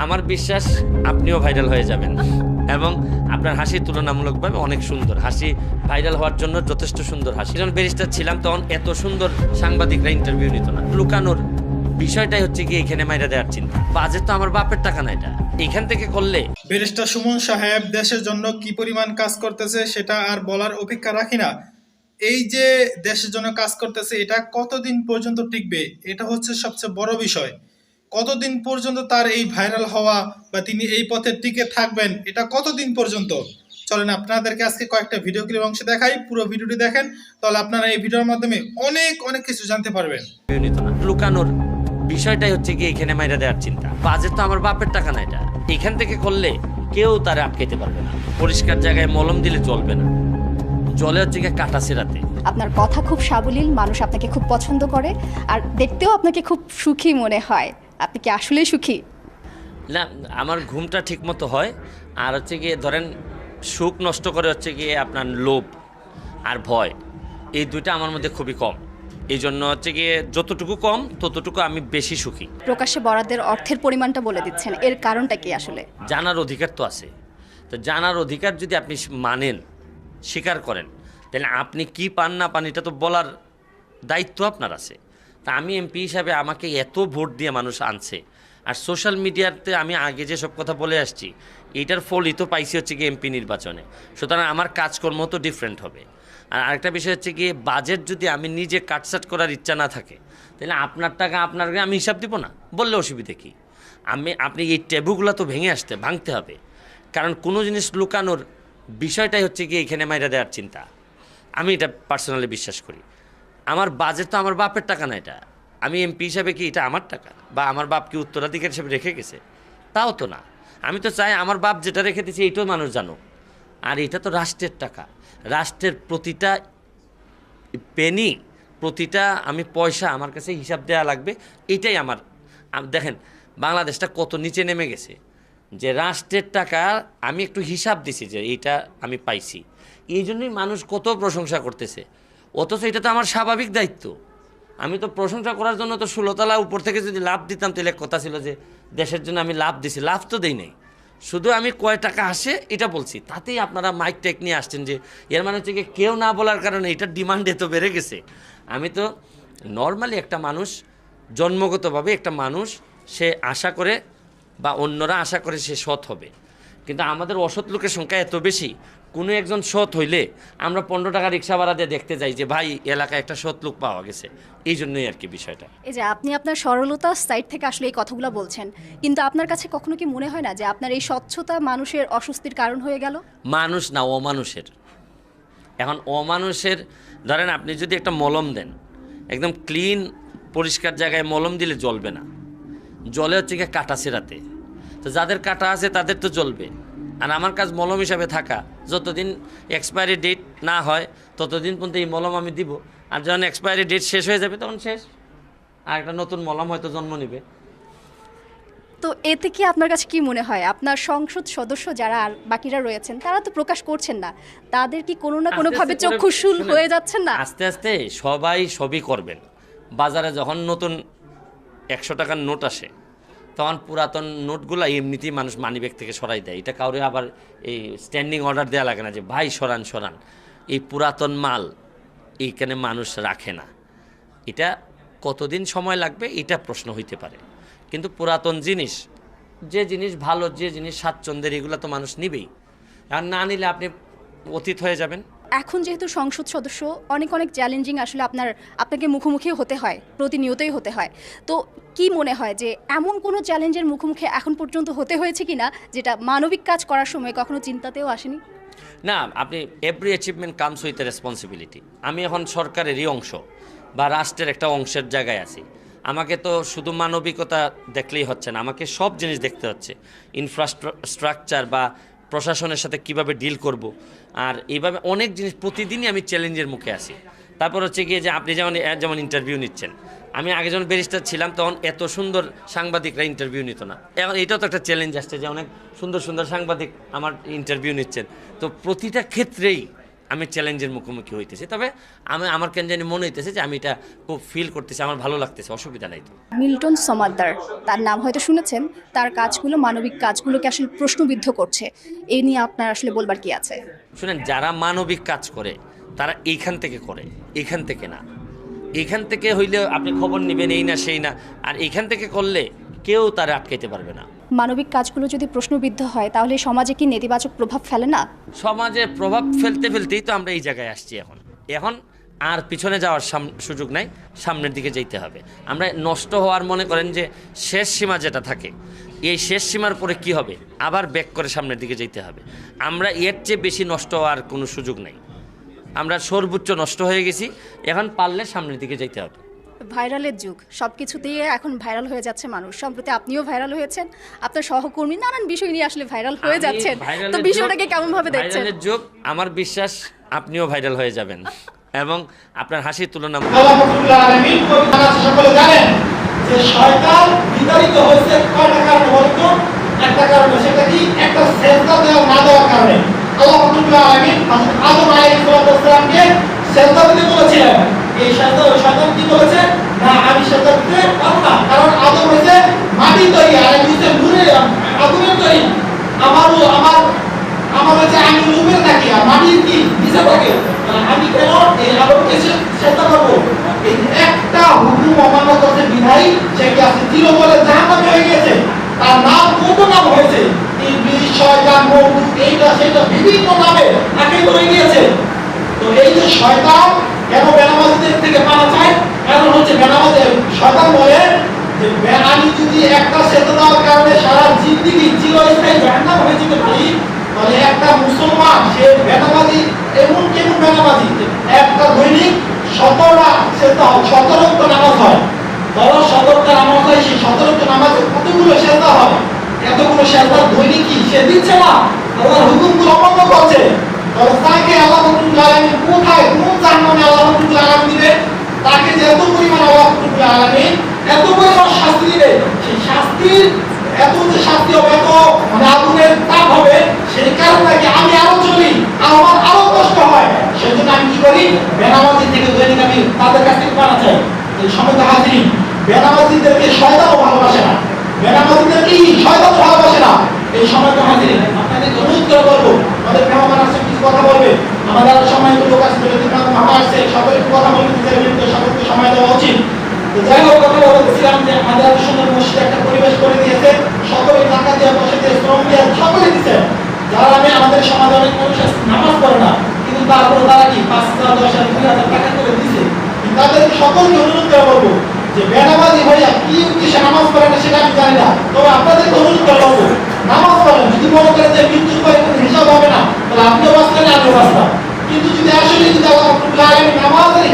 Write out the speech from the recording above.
আমার বিশ্বাস আপনিও ভাইরাল হয়ে যাবেন এবং আপনার হাসি তুলনামূলকভাবে অনেক সুন্দর। হাসি ভাইরাল হওয়ার জন্য যথেষ্ট সুন্দর হাসি। যখন ব্যারিস্টার ছিলাম তখন এত সুন্দর সাংবাদিকরা ইন্টারভিউ নিত না। লুকানোর বিষয়টাই হচ্ছে কি এখানে মাইরা দেওয়ার চিন্তা। বাজেট তো আমার বাপের টাকা না, এটা এখান থেকে করলে। ব্যারিস্টার সুমন সাহেব দেশের জন্য কি পরিমাণ কাজ করতেছে সেটা আর বলার অপেক্ষা রাখি না। এই যে দেশের জন্য কাজ করতেছে এটা কতদিন পর্যন্ত টিকবে, এটা হচ্ছে সবচেয়ে বড় বিষয়। কতদিন পর্যন্ত তার এই ভাইরাল হওয়া বা তিনি এই পথে টিকে থাকবেন, এটা কতদিন পর্যন্ত। চলেন আপনাদেরকে আজকে কয়েকটা ভিডিও ক্লিপ অংশ দেখাই, পুরো ভিডিওটি দেখেন, তাহলে আপনারা এই ভিডিওর মাধ্যমে অনেক অনেক কিছু জানতে পারবেন। নিত না। লুকানোর বিষয়টাই হচ্ছে কি এখানে মাইরা দেওয়ার চিন্তা। বাজেট তো আমার বাপের টাকা না, এটা এখান থেকে করলে কেউ তারা আটকাইতে পারবে না। পরিষ্কার জায়গায় মলম দিলে চলবে না, জলে হচ্ছে গিয়ে কাটা সেরাতে। আপনার কথা খুব সাবলীল, মানুষ আপনাকে খুব পছন্দ করে, আর দেখতেও আপনাকে খুব সুখী মনে হয়। আপনি কি আসলেই সুখী? না, আমার ঘুমটা ঠিক মতো হয়। আর হচ্ছে গিয়ে ধরেন সুখ নষ্ট করে হচ্ছে গিয়ে আপনার লোভ আর ভয়, এই দুইটা আমার মধ্যে খুবই কম। এই জন্য হচ্ছে গিয়ে যতটুকু কম ততটুকু আমি বেশি সুখী। প্রকাশ্যে বরাদ্দের অর্থের পরিমাণটা বলে দিচ্ছেন, এর কারণটা কি আসলে? জানার অধিকার তো আছে, তো জানার অধিকার যদি আপনি মানেন, স্বীকার করেন, তাহলে আপনি কি পান না পান এটা তো বলার দায়িত্ব আপনার আছে। তা আমি এমপি হিসাবে আমাকে এত ভোট দিয়ে মানুষ আনছে, আর সোশ্যাল মিডিয়াতে আমি আগে যেসব কথা বলে আসছি এইটার ফলই তো পাইছি হচ্ছে কি এমপি নির্বাচনে। সুতরাং আমার কাজকর্ম তো ডিফারেন্ট হবে। আর আরেকটা বিষয় হচ্ছে কি, বাজেট যদি আমি নিজে কাটছাট করার ইচ্ছা না থাকে, তাহলে আপনার টাকা আপনার আমি হিসাব দিব না, বললে অসুবিধে কী? আপনি এই ট্যাবুগুলো তো ভাঙতে হবে। কারণ কোনো জিনিস লুকানোর বিষয়টাই হচ্ছে কি এখানে মাইরা দেওয়ার চিন্তা। আমি এটা পার্সোনালি বিশ্বাস করি। আমার বাজেট তো আমার বাপের টাকা না, এটা আমি এমপি হিসাবে কি এটা আমার টাকা, বা আমার বাপ কি উত্তরাধিকার হিসেবে রেখে গেছে? তাও তো না। আমি তো চাই আমার বাপ যেটা রেখে দিয়েছে এইটাও মানুষ জানুক। আর এটা তো রাষ্ট্রের টাকা, রাষ্ট্রের প্রতিটা পেনি, প্রতিটা আমি পয়সা আমার কাছে হিসাব দেওয়া লাগবে। এটাই আমার দেখেন বাংলাদেশটা কত নিচে নেমে গেছে, যে রাষ্ট্রের টাকা আমি একটু হিসাব দিছি যে এইটা আমি পাইছি, এই জন্যই মানুষ কত প্রশংসা করতেছে। অথচ এটা তো আমার স্বাভাবিক দায়িত্ব। আমি তো প্রশংসা করার জন্য তো 16 তলা উপর থেকে যদি লাভ দিতাম তাহলে কথা ছিল যে দেশের জন্য আমি লাভ দিছি। লাভ তো দেই নাই, শুধু আমি কয় টাকা আসে এটা বলছি। তাতেই আপনারা মাইক টেক নিয়ে আসছেন, যে এর মানে হচ্ছে কি কেউ না বলার কারণে এটার ডিমান্ড এত বেড়ে গেছে। আমি তো নর্মালি একটা মানুষ, জন্মগতভাবে একটা মানুষ, সে আশা করে বা অন্যরা আশা করে সে সৎ হবে। কিন্তু আমাদের অসৎ লোকের সংখ্যা এত বেশি, কোনো একজন সৎ হইলে আমরা 15 টাকা রিক্সা ভাড়া দিয়ে দেখতে যাই যে ভাই এলাকায় একটা সৎ লোক পাওয়া গেছে। এই জন্যই আর কি বিষয়টা। এই যে আপনি আপনার সরলতা সাইড থেকে আসলে এই কথাগুলো বলছেন, কিন্তু আপনার কাছে কখনো কি মনে হয় না যে আপনার এই স্বচ্ছতা মানুষের অস্বস্তির কারণ হয়ে গেল? মানুষ না, অমানুষের। এখন অমানুষের, ধরেন আপনি যদি একটা মলম দেন, একদম ক্লিন পরিষ্কার জায়গায় মলম দিলে জ্বলবে না, জলে হচ্ছে গিয়ে কাটা সেরাতে। তো যাদের কাটা আছে তাদের তো জ্বলবে। আর আমার কাজ মলম হিসাবে থাকা, যতদিন এক্সপায়ারি ডেট না হয় ততদিন পর্যন্ত এই মলম আমি দিব। আর যখন এক্সপায়ারি ডেট শেষ হয়ে যাবে তখন শেষ, আর একটা নতুন মলম হয়তো জন্ম নেবে। তো এতে কি আপনার কাছে কি মনে হয়, আপনার সংসদ সদস্য যারা আর বাকিরা রয়েছেন তারা তো প্রকাশ করছেন না, তাদের কি কোনো না কোনোভাবে চক্ষুশূল হয়ে যাচ্ছেন না? আস্তে আস্তে সবাই সবই করবেন। বাজারে যখন নতুন 100 টাকার নোট আসে, তখন পুরাতন নোটগুলো এমনিতেই মানুষ মানিব্যাগ থেকে সরাই দেয়। এটা কাউরে আবার এই স্ট্যান্ডিং অর্ডার দেওয়া লাগে না যে ভাই সরান সরান। এই পুরাতন মাল এইখানে মানুষ রাখে না। এটা কতদিন সময় লাগবে এটা প্রশ্ন হইতে পারে, কিন্তু পুরাতন জিনিস, যে জিনিস ভালো, যে জিনিস স্বাচ্ছন্দ্যের, এগুলো তো মানুষ নিবেই। আর না নিলে আপনি অতীত হয়ে যাবেন। এখন যেহেতু সংসদ সদস্য, অনেক অনেক চ্যালেঞ্জিং আসলে আপনাকে মুখোমুখি হতে হয়, প্রতিনিয়তই হতে হয়। তো কি মনে হয় যে এমন কোনো চ্যালেঞ্জের মুখোমুখি এখন পর্যন্ত হতে হয়েছে কিনা যেটা মানবিক কাজ করার সময় কখনো চিন্তাতেও আসেনি? না, আপনি every achievement comes with a responsibility. আমি এখন সরকারেরই অংশ বা রাষ্ট্রের একটা অংশের জায়গায় আছি। আমাকে তো শুধু মানবিকতা দেখলেই হচ্ছে না, আমাকে সব জিনিস দেখতে হচ্ছে। ইনফ্রাস্ট্রাকচার বা প্রশাসনের সাথে কিভাবে ডিল করব, আর এইভাবে অনেক জিনিস প্রতিদিনই আমি চ্যালেঞ্জের মুখে আছি। তারপর হচ্ছে গিয়ে যে আপনি যেমন ইন্টারভিউ নিচ্ছেন, আমি আগে যখন ব্যারিস্টার ছিলাম তখন এত সুন্দর সাংবাদিকরা ইন্টারভিউ নিত না। এখন এটাও তো একটা চ্যালেঞ্জ আসছে যে অনেক সুন্দর সুন্দর সাংবাদিক আমার ইন্টারভিউ নিচ্ছেন। তো প্রতিটা ক্ষেত্রেই আমি চ্যালেঞ্জের মুখোমুখি হইতেছি। তবে আমার কেন জানি মনে হইতেছে যে আমি এটা খুব ফিল করতেছি, আমার ভালো লাগতেছে, অসুবিধা নাই তো। মিল্টন সমাদ্দার, তার নাম হয়তো শুনেছেন, তার কাজগুলো মানবিক কাজগুলোকে আসলে প্রশ্নবিদ্ধ করছে, এই নিয়ে আপনার আসলে বলবার কি আছে? শুনেন, যারা মানবিক কাজ করে তারা এইখান থেকে করে, এখান থেকে না। এখান থেকে হইলে আপনি খবর নেবেন এই না সেই না, আর এখান থেকে করলে কেউ তারা আটকাইতে পারবে না। মানবিক কাজগুলো যদি প্রশ্নবিদ্ধ হয় তাহলে সমাজে কি নেতিবাচক প্রভাব ফেলে না? সমাজে প্রভাব ফেলতেই তো আমরা এই জায়গায় আসছি। এখন আর পিছনে যাওয়ার সুযোগ নাই, সামনের দিকে যেতে হবে। আমরা নষ্ট হওয়ার মনে করেন যে শেষ সীমা যেটা থাকে, এই শেষ সীমার পরে কি হবে, আবার ব্যাক করে সামনের দিকে যেতে হবে। আমরা এর চেয়ে বেশি নষ্ট হওয়ার কোনো সুযোগ নাই। আমরা সর্বোচ্চ নষ্ট হয়ে গেছি, এখন পারলে সামনের দিকে যেতে হবে। ভাইরালের যুগ, সব কিছু দিয়ে এখন ভাইরাল হয়ে যাচ্ছে মানুষ। সম্প্রতি আপনিও ভাইরাল হয়েছেন, আপনার সহকর্মী নানান বিষয় নিয়ে আসলে ভাইরাল হয়ে যাচ্ছেন। তো বিষয়টাকে কেমন ভাবে দেখছেন? ভাইরালের যুগ, আমার বিশ্বাস আপনিও ভাইরাল হয়ে যাবেন এবং আপনার হাসির তুলনা। আল্লাহ রাব্বুল আলামিন কবিতা সকলে জানেন যে শয়তান বিতাড়িত হয়েছে কয়টা কারণে বলতো? একটা কারণে, সেটা কি? একটা সেজদা দেওয়া না দেওয়ার কারণে। আল্লাহ রাব্বুল আলামিন হযরত আদম আলাইহিস সালামকে সেজদা দিতে বলেছিলেন। এই সেজদা শয়তান কি বলেছে? না, আমি সেজদা দিতে পারবো না, কারণ আদম হইছে মাটি তৈরি আর আমি হইছে নূরের আগুনের তৈরি। আমার হচ্ছে আমি উপরে থাকি আর মাটির কি নিচে থাকে। আমি কেন এই আদমকে সেজদা করবো? এই একটা হুকুম অমান্য করতে বিধায়ী সে কি আছে চির বলে জাহান্নামে হয়ে গেছে। তার নাম কত নাম হয়েছে, ইবলিস, শয়তান, মরদুদ, এইটা সেটা বিভিন্ন নামে তাকে হয়ে গিয়েছে। তো এই যে শয়তান কেন বেনামাজিদের থেকে পানা চায়? কারণ হচ্ছে বেনামাজি শয়তান বলে যে আমি যদি একটা সেজদা দেওয়ার কারণে সারা জিন্দেগি চিরস্থায়ী জাহান্নাম হয়ে যেতে পারি, তাহলে একটা মুসলমান সে বেনামাজি এমন কেমন বেনামাজি একটা দৈনিক 17টা সেজদা 17 নামাজ হয়, ধরো 17টা নামাজ হয়, সেই 17টা নামাজে কতগুলো সেজদা হয়? এতগুলো সেজদা দৈনিক কি সে দিচ্ছে না? আল্লাহর হুকুমগুলো অমান্য করছে। তাহলে তাকে আল্লাহ রাব্বুল আলামিন কোথায় কোন জাহান্নামে আল্লাহ রাব্বুল আলামিন দিবে? তাকে যে এত পরিমাণ আল্লাহ রাব্বুল আলামিন এত পরিমাণ শাস্তি দিবে, সেই শাস্তির এত যে শাস্তি হবে, এত মানে আগুনের তাপ হবে, সেই কারণে কি আমি আরো চলি, আমার আরো কষ্ট হয়। সেজন্য আমি কি করি? বেনামাজি থেকে দৈনিক আমি তাদের কাছ থেকে পানা চাই। এই সময় তো হাজির, বেনামাজিদেরকে শয়তানও ভালোবাসে না, বেনামাজিদেরকে শয়তানও ভালোবাসে না। এই সময় তো হাজির, আপনাদের অনুরোধ করবো, আমাদের মেহমান আসছে কিছু কথা বলবে, আমাদের আরো সময় লোক আসছে, মামা আসছে, সকলে কথা বলতে চাইলে সকলকে সময় দেওয়া উচিত। তো যাই হোক, কথা বলতেছিলাম যে আমাদের এত সুন্দর মসজিদ একটা পরিবেশ করে দিয়েছে, সকলে টাকা দিয়ে, পয়সা দিয়ে, শ্রম দিয়ে সকলে দিচ্ছে। যারা আমাদের সমাজে অনেক মানুষ নামাজ পড়ে না, কিন্তু তারপরে তারা কি 5,000, 10,000, 2,000 টাকা করে দিচ্ছে। তাদেরকে সকলকে অনুরোধ করে বলবো যে বেনামাজি হইয়া কি উদ্দেশ্যে নামাজ পড়ে না সেটা আমি জানি না, তবে আপনাদেরকে অনুরোধ করে বলবো নামাজ পড়েন। যদি মনে করেন যে মৃত্যুর পরে কোনো হিসাব হবে না, তাহলে আপনিও বাঁচলেন, আমিও বাঁচলাম। কিন্তু যদি আসলে যদি আল্লাহ রাব্বুল আলামিন নামাজের